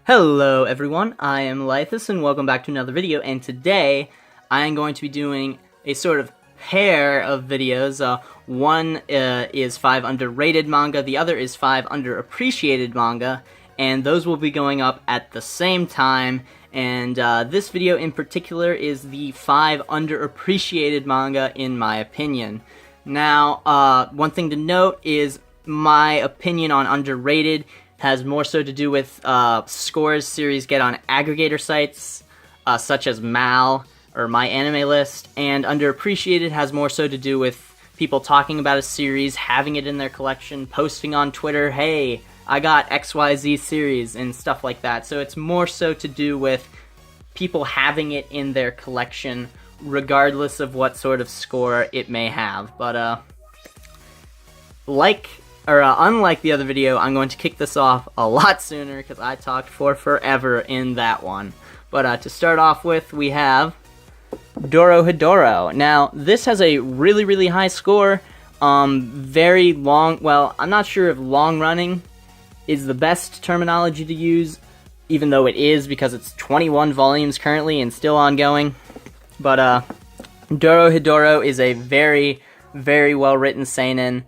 Hello everyone, I am Laethas and welcome back to another video, and today I am going to be doing a sort of pair of videos. One is 5 underrated manga, the other is 5 underappreciated manga, and those will be going up at the same time. And this video in particular is the 5 underappreciated manga in my opinion. Now, one thing to note is my opinion on underrated has more so to do with scores series get on aggregator sites such as Mal or My Anime List, and underappreciated has more so to do with people talking about a series, having it in their collection, posting on Twitter, hey, I got XYZ series, and stuff like that. So it's more so to do with people having it in their collection regardless of what sort of score it may have. But unlike the other video, I'm going to kick this off a lot sooner because I talked for forever in that one. But to start off with, we have Doro Hador. Now, this has a really, really high score. Very long, well, I'm not sure if long running is the best terminology to use, even though it is because it's 21 volumes currently and still ongoing. But Doro Hador is a very, very well-written seinen.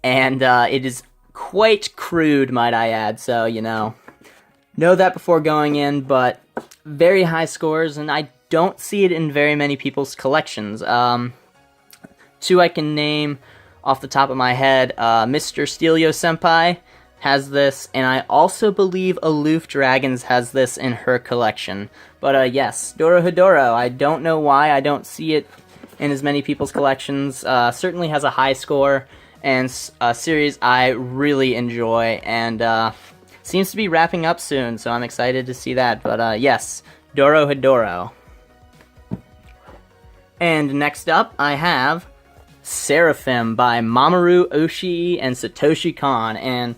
And it is quite crude, might I add, so, know that before going in, but very high scores, and I don't see it in very many people's collections. Two I can name off the top of my head, Mr. Steelio Senpai has this, and I also believe Aloof Dragons has this in her collection. But yes, Doro Hador, I don't know why I don't see it in as many people's collections. Certainly has a high score, and a series I really enjoy, and seems to be wrapping up soon, so I'm excited to see that. But yes, Doro Hador. And next up, I have Seraphim by Mamoru Oshii and Satoshi Kon, and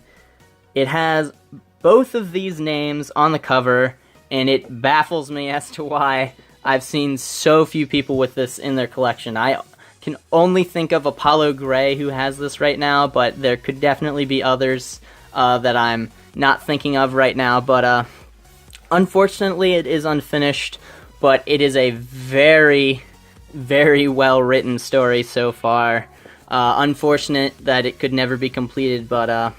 it has both of these names on the cover, and it baffles me as to why I've seen so few people with this in their collection. I can only think of Apollo Gray who has this right now, but there could definitely be others that I'm not thinking of right now. But unfortunately, it is unfinished, but it is a very, very well-written story so far. Unfortunate that it could never be completed, but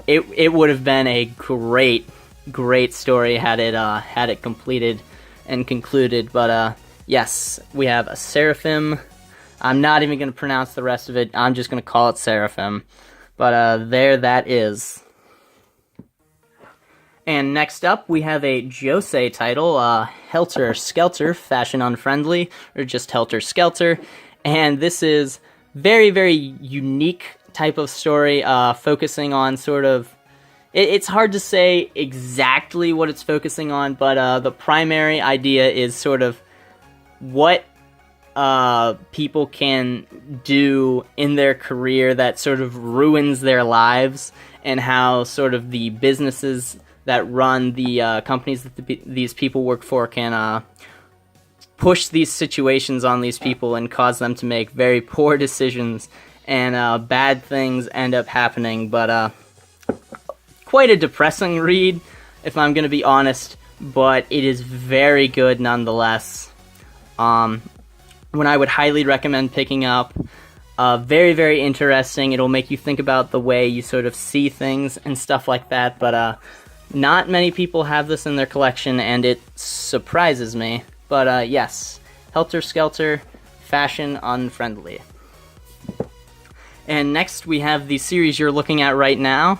it would have been a great, great story had it completed and concluded. But yes, we have a Seraphim. I'm not even going to pronounce the rest of it. I'm just going to call it Seraphim. But there that is. And next up, we have a Josei title, lterskelter, Fashion Unfriendly, or just lterskelter. And this is very, very unique type of story, focusing on sort of... It's hard to say exactly what it's focusing on, but the primary idea is sort of what people can do in their career that sort of ruins their lives, and how sort of the businesses that run the companies that these people work for can push these situations on these people and cause them to make very poor decisions, and bad things end up happening. But quite a depressing read, if I'm going to be honest, but it is very good nonetheless. When I would highly recommend picking up. Very, very interesting. It'll make you think about the way you sort of see things and stuff like that, but not many people have this in their collection, and it surprises me. But yes, lterskelter, Fashion Unfriendly. And next we have the series you're looking at right now,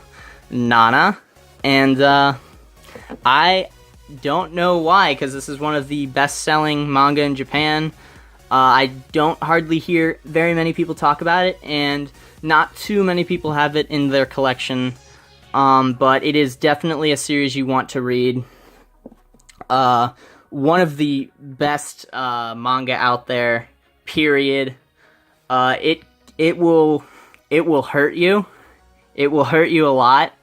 Nana, and I don't know why, because this is one of the best-selling manga in Japan. I don't hardly hear very many people talk about it, and not too many people have it in their collection, but it is definitely a series you want to read. One of the best manga out there, period. It will hurt you. It will hurt you a lot,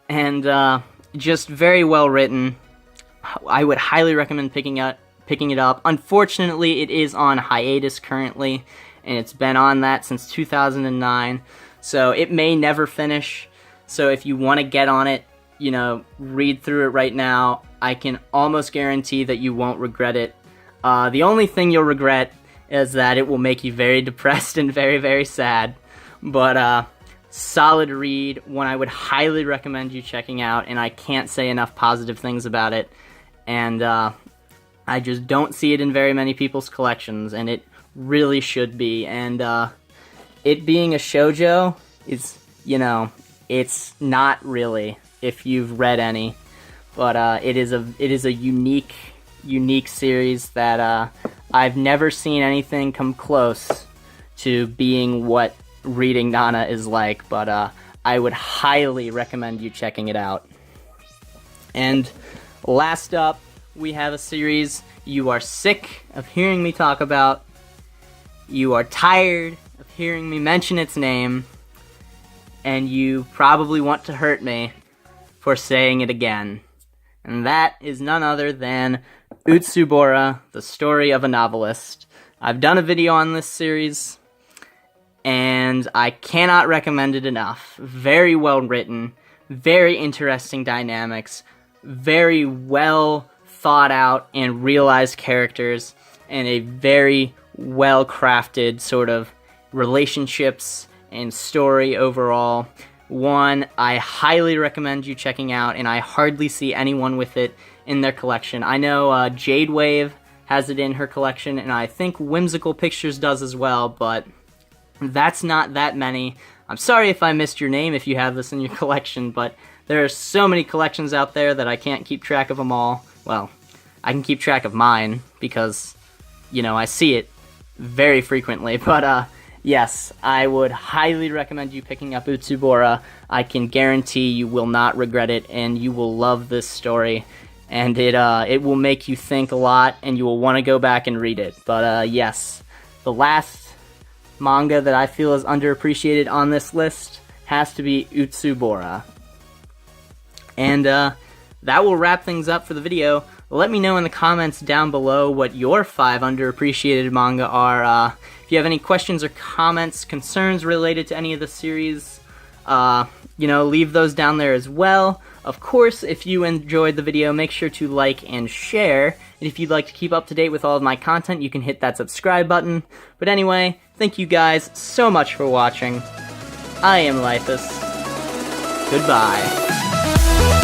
and just very well written. I would highly recommend picking it up. Unfortunately, it is on hiatus currently, and it's been on that since 2009, so it may never finish. So if you want to get on it, read through it right now, I can almost guarantee that you won't regret it. The only thing you'll regret is that it will make you very depressed and very, very sad. But solid read, one I would highly recommend you checking out, and I can't say enough positive things about it. And I just don't see it in very many people's collections, and it really should be. And it being a shoujo is, it's not really, if you've read any, but it is a unique series that I've never seen anything come close to being what reading Nana is like, but I would highly recommend you checking it out. And last up, we have a series you are sick of hearing me talk about, you are tired of hearing me mention its name, and you probably want to hurt me for saying it again. And that is none other than Bora, the story of a novelist. I've done a video on this series, and I cannot recommend it enough. Very well written, very interesting dynamics, very well thought out and realized characters, and a very well crafted sort of relationships and story overall. One I highly recommend you checking out, and I hardly see anyone with it in their collection. I know Jade Wave has it in her collection, and I think Whimsical Pictures does as well, but that's not that many. I'm sorry if I missed your name if you have this in your collection, but there are so many collections out there that I can't keep track of them all. Well, I can keep track of mine because, I see it very frequently, but yes, I would highly recommend you picking up Bora. I can guarantee you will not regret it, and you will love this story, and it will make you think a lot, and you will want to go back and read it. But yes, the last manga that I feel is underappreciated on this list has to be Bora. And that will wrap things up for the video. Let me know in the comments down below what your 5 underappreciated manga are. If you have any questions or comments, concerns related to any of the series, leave those down there as well. Of course, if you enjoyed the video, make sure to like and share. And if you'd like to keep up to date with all of my content, you can hit that subscribe button. But anyway, thank you guys so much for watching. I am Laethas. Goodbye.